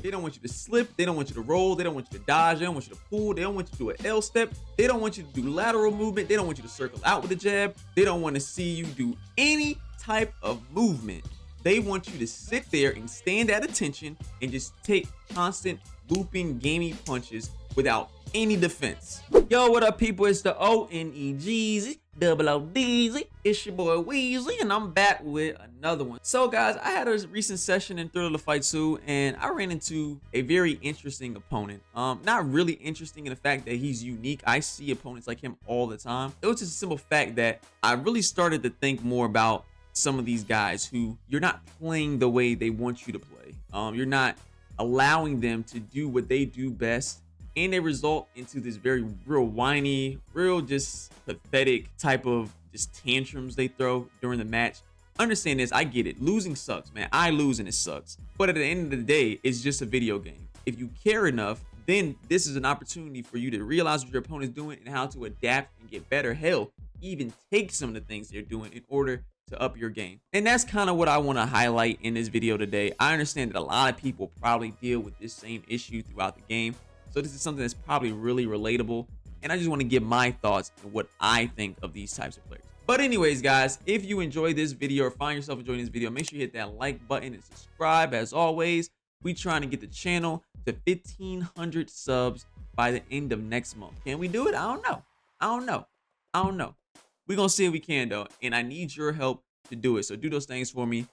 They don't want you to slip. They don't want you to roll. They don't want you to dodge. They don't want you to pull. They don't want you to do an L step. They don't want you to do lateral movement. They don't want you to circle out with a jab. They don't want to see you do any type of movement. They want you to sit there and stand at attention and just take constant looping gamey punches without any defense. Yo, what up, people? It's the ONEGZ, double ODZ. It's your boy Weezy, and I'm back with another one. So, guys, I had a recent session in Thriller Fight 2, and I ran into a very interesting opponent. Not really interesting in the fact that he's unique. I see opponents like him all the time. It was just a simple fact that I really started to think more about some of these guys who you're not playing the way they want you to play. You're not allowing them to do what they do best, and they result into this very real whiny, real just pathetic type of just tantrums they throw during the match. Understand this, I get it. Losing sucks, man. I lose and it sucks. But at the end of the day, it's just a video game. If you care enough, then this is an opportunity for you to realize what your opponent's doing and how to adapt and get better. Hell, even take some of the things they're doing in order to up your game. And that's kind of what I want to highlight in this video today. I understand that a lot of people probably deal with this same issue throughout the game. So this is something that's probably really relatable. And I just want to give my thoughts on what I think of these types of players. But anyways, guys, if you enjoyed this video or find yourself enjoying this video, make sure you hit that like button and subscribe. As always, we trying to get the channel to 1,500 subs by the end of next month. Can we do it? I don't know. We're going to see if we can, though. And I need your help to do it. So do those things for me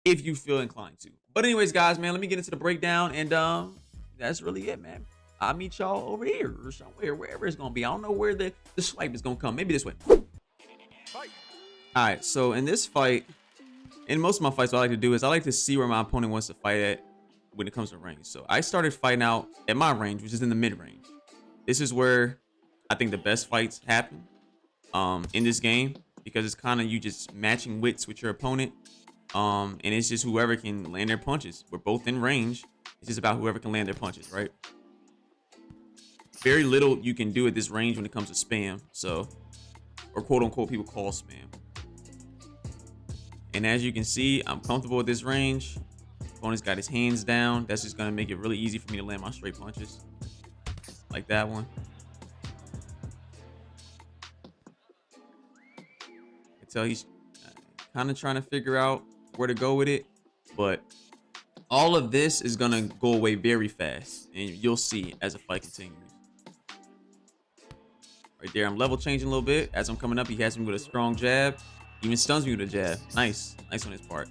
if you feel inclined to. But anyways, guys, man, let me get into the breakdown. And that's really it, man. I'll meet y'all over here or somewhere, wherever it's going to be. I don't know where the swipe is going to come. Maybe this way. All right. So in this fight, in most of my fights, what I like to do is I like to see where my opponent wants to fight at when it comes to range. So I started fighting out at my range, which is in the mid range. This is where I think the best fights happen in this game, because it's kind of you just matching wits with your opponent. And it's just whoever can land their punches. We're both in range. It's just about whoever can land their punches, right? Very little you can do at this range when it comes to spam. So, or quote unquote, people call spam. And as you can see, I'm comfortable with this range. Opponent's got his hands down. That's just gonna make it really easy for me to land my straight punches. Like that one. So he's kind of trying to figure out where to go with it, but all of this is gonna go away very fast, and you'll see as the fight continues. Right there, I'm level changing a little bit as I'm coming up. He has me with a strong jab, even stuns me with a jab. Nice on his part.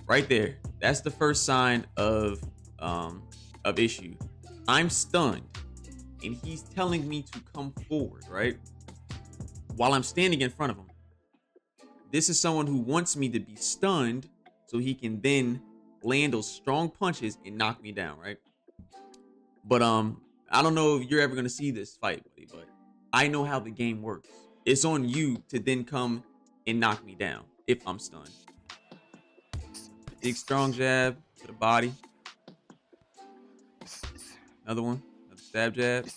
Right there, that's the first sign of issue. I'm stunned, and he's telling me to come forward, right? While I'm standing in front of him. This is someone who wants me to be stunned so he can then land those strong punches and knock me down, right? But I don't know if you're ever going to see this fight, buddy, but I know how the game works. It's on you to then come and knock me down if I'm stunned. Big strong jab to the body. Another one, another stab jab.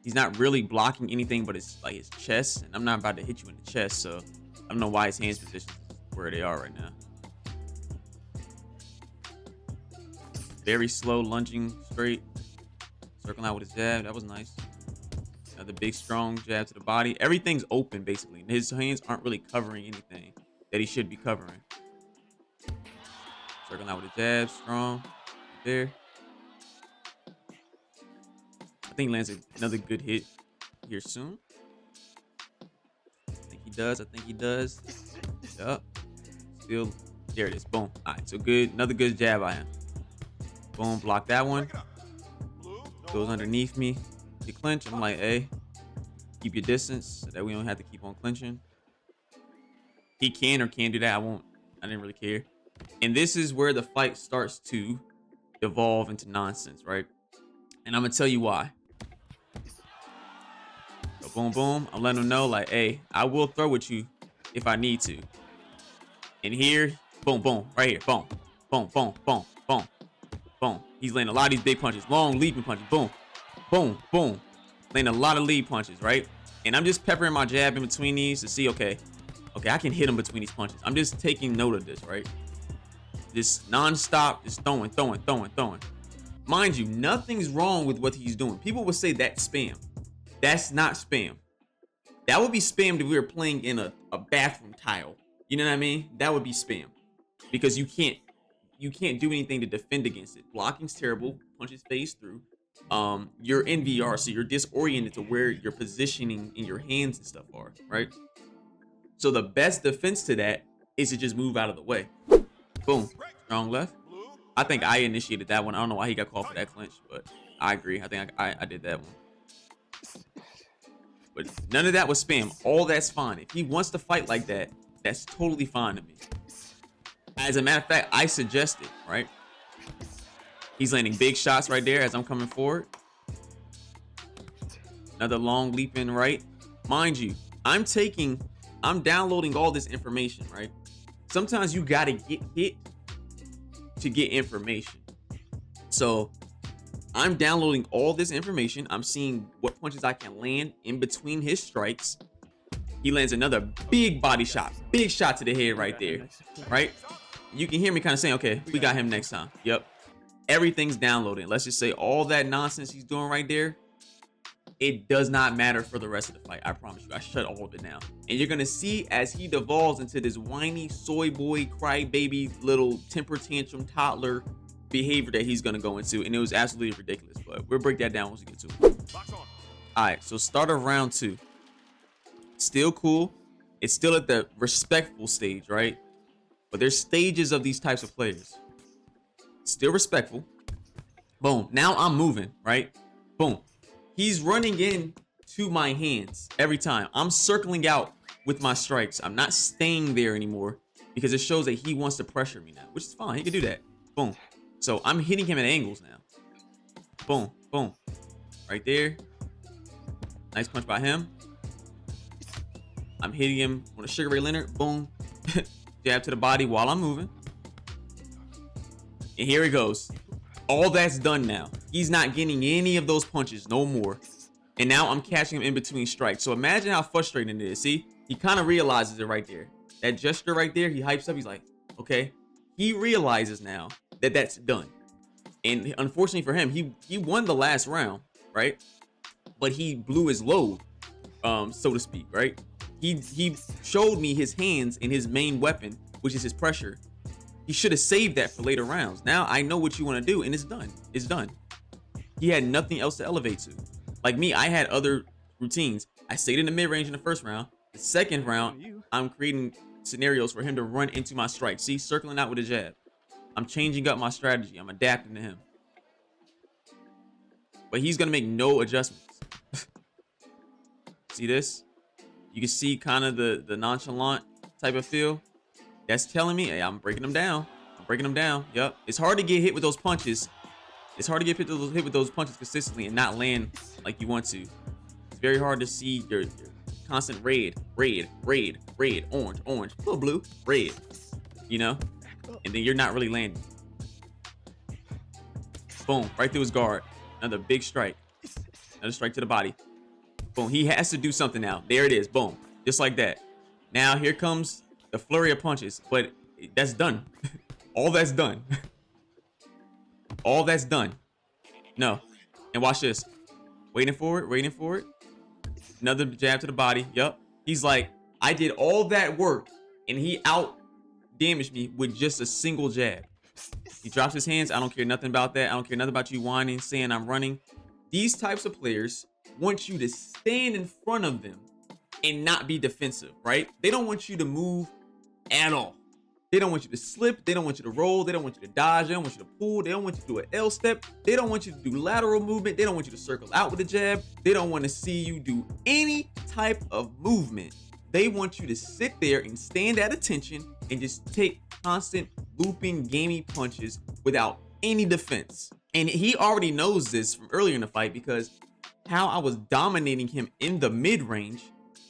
He's not really blocking anything but it's like his chest, and I'm not about to hit you in the chest, so I don't know why his hands positions where they are right now. Very slow lunging straight. Circling out with his jab. That was nice. Another big strong jab to the body. Everything's open basically. His hands aren't really covering anything that he should be covering. Circling out with a jab. Strong. Right there. I think he lands another good hit here soon. I think he does. Yup. Still, there it is. Boom. All right, so good. Another good jab by him. Boom, block that one. Goes underneath me. He clinch. I'm like, hey, keep your distance so that we don't have to keep on clinching. He can or can't do that. I didn't really care. And this is where the fight starts to evolve into nonsense, right? And I'm gonna tell you why. Boom, boom. I'm letting him know, like, hey, I will throw with you if I need to. And here, boom, boom, right here, boom, boom, boom, boom, boom, boom. He's laying a lot of these big punches, long leaping punches, boom, boom, boom. Laying a lot of lead punches, right? And I'm just peppering my jab in between these to see, okay, I can hit him between these punches. I'm just taking note of this, right? just non-stop, just throwing. Mind you, nothing's wrong with what he's doing. People would say that's spam. That's not spam. That would be spam if we were playing in a bathroom tile. You know what I mean? That would be spam. Because you can't do anything to defend against it. Blocking's terrible. Punches phase through. You're in VR, so you're disoriented to where your positioning in your hands and stuff are, right? So the best defense to that is to just move out of the way. Boom. Strong left. I think I initiated that one. I don't know why he got called for that clinch, but I agree. I think I did that one. But none of that was spam. All that's fine. If he wants to fight like that, that's totally fine to me. As a matter of fact, I suggest it, right? He's landing big shots right there as I'm coming forward. Another long leap in right. Mind you, I'm downloading all this information, right? Sometimes you gotta get hit to get information. So I'm downloading all this information. I'm seeing what punches I can land in between his strikes. He lands another big body shot. Big shot to the head right there, right? You can hear me kind of saying, okay, we got him next time. Yep. Everything's downloading. Let's just say all that nonsense he's doing right there, it does not matter for the rest of the fight. I promise you. I shut all of it down. And you're going to see as he devolves into this whiny soy boy, crybaby, little temper tantrum toddler behavior that he's going to go into. And it was absolutely ridiculous. But we'll break that down once we get to it. All right. So start of round 2. Still cool. It's still at the respectful stage, right? But there's stages of these types of players. Still respectful. Boom. Now I'm moving, right? Boom. He's running in to my hands every time. I'm circling out with my strikes. I'm not staying there anymore because it shows that he wants to pressure me now, which is fine. He can do that. Boom. So I'm hitting him at angles now. Boom. Boom. Right there. Nice punch by him. I'm hitting him on a Sugar Ray Leonard. Boom. Jab to the body while I'm moving. And here he goes. All that's done now. He's not getting any of those punches no more. And now I'm catching him in between strikes. So imagine how frustrating it is. See, he kind of realizes it right there. That gesture right there, he hypes up. He's like, okay. He realizes now that that's done. And unfortunately for him, he won the last round, right? But he blew his load, so to speak, right? He showed me his hands and his main weapon, which is his pressure. He should have saved that for later rounds. Now I know what you want to do, and it's done. It's done. He had nothing else to elevate to. Like me, I had other routines. I stayed in the mid-range in the first round. The second round, I'm creating scenarios for him to run into my strike. See, circling out with a jab. I'm changing up my strategy. I'm adapting to him. But he's going to make no adjustments. See this? You can see kind of the nonchalant type of feel. That's telling me, hey, I'm breaking them down. I'm breaking them down. Yep. It's hard to get hit with those punches. It's hard to get hit with those punches consistently and not land like you want to. It's very hard to see your constant red, orange, blue, red, you know? And then you're not really landing. Boom, right through his guard. Another big strike. Another strike to the body. Boom, he has to do something now. There it is, boom, just like that. Now here comes the flurry of punches, but that's done. All that's done. All that's done. No. And watch this. Waiting for it. Another jab to the body. Yep. He's like, I did all that work and he out damaged me with just a single jab. He drops his hands. I don't care nothing about that. I don't care nothing about you whining, saying I'm running. These types of players want you to stand in front of them and not be defensive, right? They don't want you to move at all. They don't want you to slip. They don't want you to roll. They don't want you to dodge. They don't want you to pull. They don't want you to do an L step. They don't want you to do lateral movement. They don't want you to circle out with a jab. They don't want to see you do any type of movement. They want you to sit there and stand at attention and just take constant looping gamey punches without any defense. And he already knows this from earlier in the fight because how I was dominating him in the mid-range.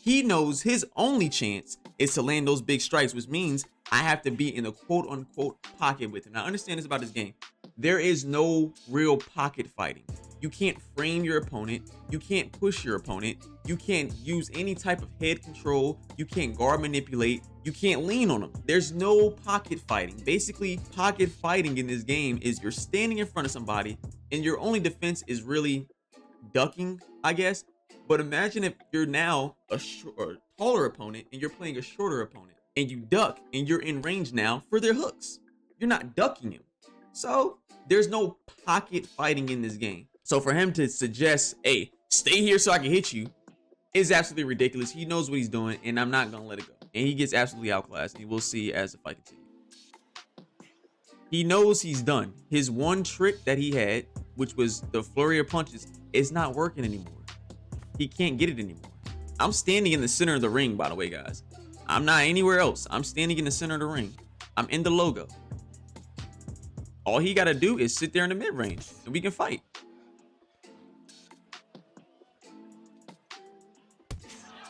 He knows his only chance is to land those big strikes, which means I have to be in a quote-unquote pocket with him. Now, understand this about this game. There is no real pocket fighting. You can't frame your opponent. You can't push your opponent. You can't use any type of head control. You can't guard manipulate. You can't lean on them. There's no pocket fighting. Basically, pocket fighting in this game is you're standing in front of somebody and your only defense is really ducking, I guess. But imagine if you're now a taller opponent and you're playing a shorter opponent and you duck and you're in range now for their hooks. You're not ducking him. So there's no pocket fighting in this game. So for him to suggest, hey, stay here so I can hit you is absolutely ridiculous. He knows what he's doing and I'm not going to let it go. And he gets absolutely outclassed. And we'll see as the fight continues. He knows he's done. His one trick that he had, which was the flurry of punches, is not working anymore. He can't get it anymore. I'm standing in the center of the ring, by the way, guys. I'm not anywhere else. I'm standing in the center of the ring. I'm in the logo. All he got to do is sit there in the mid-range and we can fight.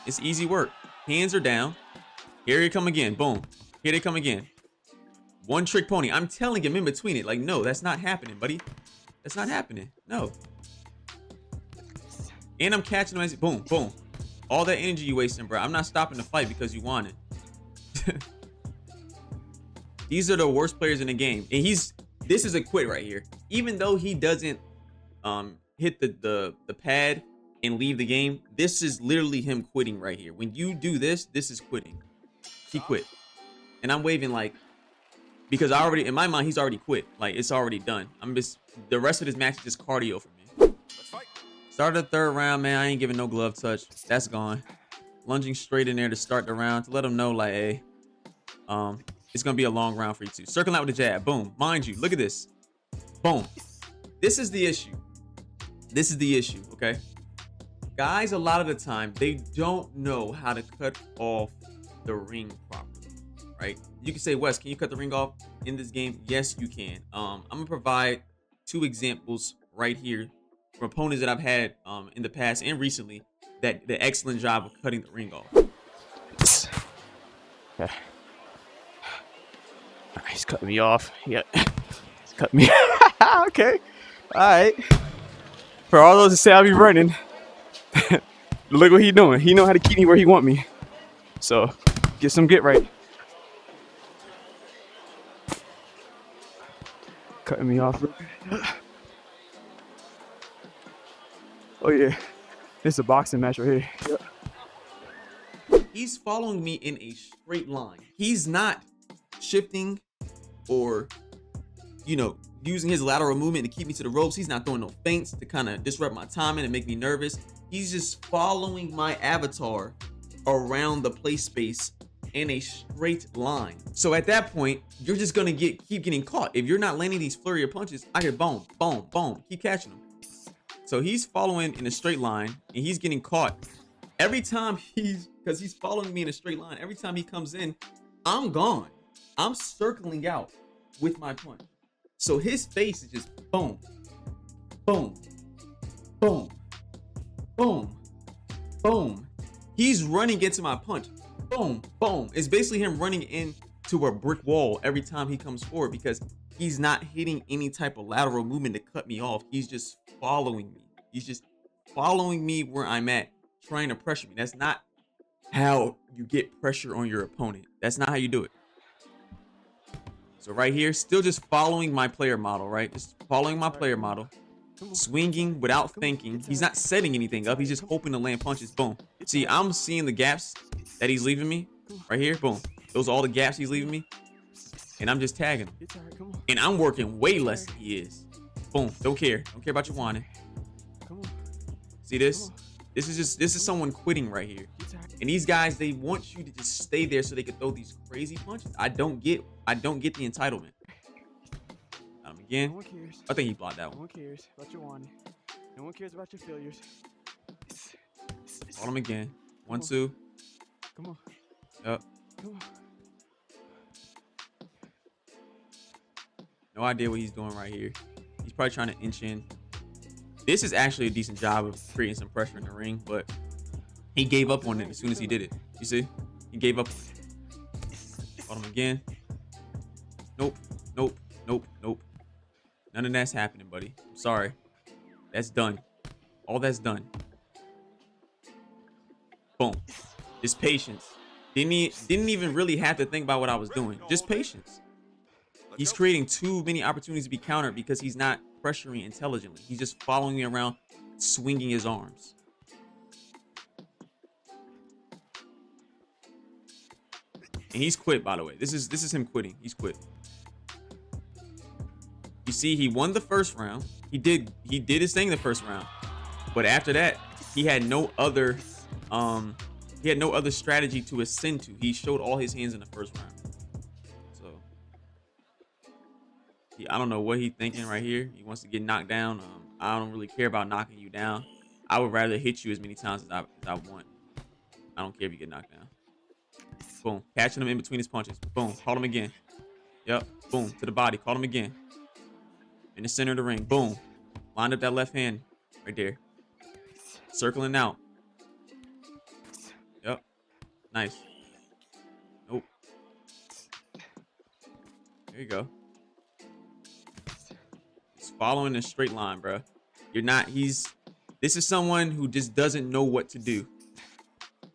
It's easy work. Hands are down. Here they come again. Boom. Here they come again. One trick pony. I'm telling him in between it. Like, no, that's not happening, buddy. That's not happening. No. And I'm catching him as boom, boom. All that energy you wasting, bro. I'm not stopping the fight because you want it. These are the worst players in the game. And this is a quit right here. Even though he doesn't hit the pad and leave the game, this is literally him quitting right here. When you do this, this is quitting. He quit. And I'm waving like, because I already, in my mind, he's already quit. Like, it's already done. The rest of this match is just cardio for me. Start the third round, man. I ain't giving no glove touch. That's gone. Lunging straight in there to start the round to let him know, like, hey, it's gonna be a long round for you two. Circling out with the jab. Boom. Mind you, look at this. Boom. This is the issue. This is the issue, okay? Guys, a lot of the time, they don't know how to cut off the ring properly, right? You can say, Wes, can you cut the ring off in this game? Yes, you can. I'm gonna provide 2 examples right here from opponents that I've had in the past and recently that the excellent job of cutting the ring off. Okay. He's cutting me off. Yeah, he's cutting me. Okay. All right. For all those that say I'll be running, look what he doing. He know how to keep me where he want me. So get right. Cutting me off. Oh yeah, this is a boxing match right here. Yep. He's following me in a straight line. He's not shifting or, you know, using his lateral movement to keep me to the ropes. He's not throwing no feints to kind of disrupt my timing and make me nervous. He's just following my avatar around the play space in a straight line. So at that point, you're just gonna keep getting caught. If you're not landing these flurry of punches, I hear boom, boom, boom, keep catching them. So he's following in a straight line and he's getting caught. Every time because he's following me in a straight line, every time he comes in, I'm gone. I'm circling out with my punch. So his face is just boom, boom, boom, boom, boom. He's running into my punch. Boom, boom. It's basically him running into a brick wall every time he comes forward because he's not hitting any type of lateral movement to cut me off. He's just following me. He's just following me where I'm at, trying to pressure me. That's not how you get pressure on your opponent. That's not how you do it. So right here, still just following my player model, right? Just following my player model. Swinging without thinking. He's not setting anything up. He's just hoping to land punches. Boom. See, I'm seeing the gaps that he's leaving me right here. Boom. Those are all the gaps he's leaving me. And I'm just tagging him. And I'm working way less than he is. Boom. Don't care. Don't care about your wanting. See this? This is someone quitting right here. And these guys, they want you to just stay there so they can throw these crazy punches. I don't get the entitlement. Again. No one cares. I think he blocked that one. No one cares about your wanting. No one cares about your failures. Call him again. 1, 2. Come on. Yep. Come on. No idea what he's doing right here. He's probably trying to inch in. This is actually a decent job of creating some pressure in the ring, but he gave up on it as soon as he did it. You see? He gave up on it. Call him again. Nope. Nope. Nope. Nope. None of that's happening, buddy. I'm sorry. That's done. All that's done. Boom. Just patience. Didn't even really have to think about what I was doing. Just patience. He's creating too many opportunities to be countered because he's not pressuring intelligently. He's just following me around, swinging his arms. And he's quit, by the way. This is him quitting. He's quit. You see, he won the first round. He did his thing the first round. But after that, he had no other strategy to ascend to. He showed all his hands in the first round. So I don't know what he's thinking right here. He wants to get knocked down. I don't really care about knocking you down. I would rather hit you as many times as I want. I don't care if you get knocked down. Boom. Catching him in between his punches. Boom. Caught him again. Yep. Boom. To the body. Caught him again. In the center of the ring. Boom. Lined up that left hand right there. Circling out. Yep. Nice. Nope. There you go. Just following a straight line, bro. You're not, this is someone who just doesn't know what to do.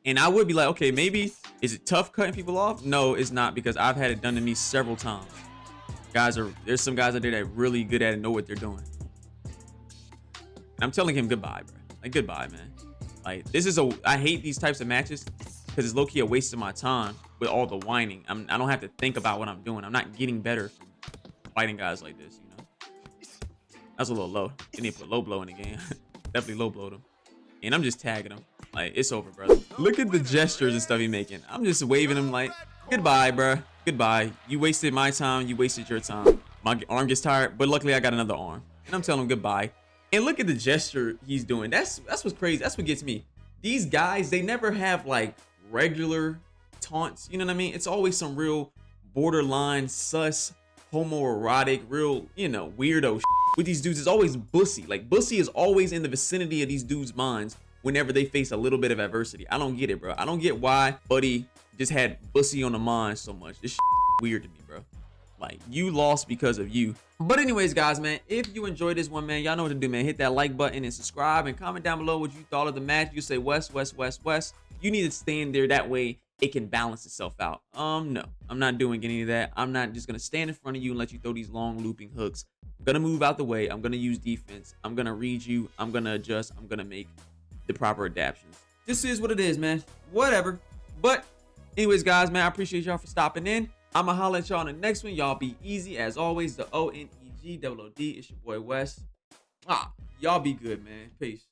And I would be like, okay, maybe, is it tough cutting people off? No, it's not, because I've had it done to me several times. There's some guys out there that are really good at it and know what they're doing. And I'm telling him goodbye, bro. Like, goodbye, man. Like, I hate these types of matches because it's low-key a waste of my time with all the whining. I don't have to think about what I'm doing. I'm not getting better from fighting guys like this, you know? That's a little low. You need to put low blow in the game. Definitely low blowed him. And I'm just tagging him. Like, it's over, brother. Look at the gestures and stuff he's making. I'm just waving him like, goodbye, bro. Goodbye. You wasted my time. You wasted your time. My arm gets tired, but luckily I got another arm. And I'm telling him goodbye. And look at the gesture he's doing. That's what's crazy. That's what gets me. These guys, they never have like regular taunts. You know what I mean? It's always some real borderline sus, homoerotic, real, you know, weirdo shit. With these dudes, it's always bussy. Like, bussy is always in the vicinity of these dudes' minds whenever they face a little bit of adversity. I don't get it, bro. I don't get why Buddy just had bussy on the mind so much. This shit weird to me, bro. Like, you lost because of you. But anyways, guys, man, if you enjoyed this one, man, y'all know what to do, man. Hit that like button and subscribe and comment down below what you thought of the match. You say Wes. You need to stand there. That way it can balance itself out. No, I'm not doing any of that. I'm not just going to stand in front of you and let you throw these long looping hooks. I'm going to move out the way. I'm going to use defense. I'm going to read you. I'm going to adjust. I'm going to make the proper adaptions. This is what it is, man. Whatever. But anyways, guys, man, I appreciate y'all for stopping in. I'ma holler at y'all in the next one. Y'all be easy. As always, the ONEGOOD. It's your boy Wes. Y'all be good, man. Peace.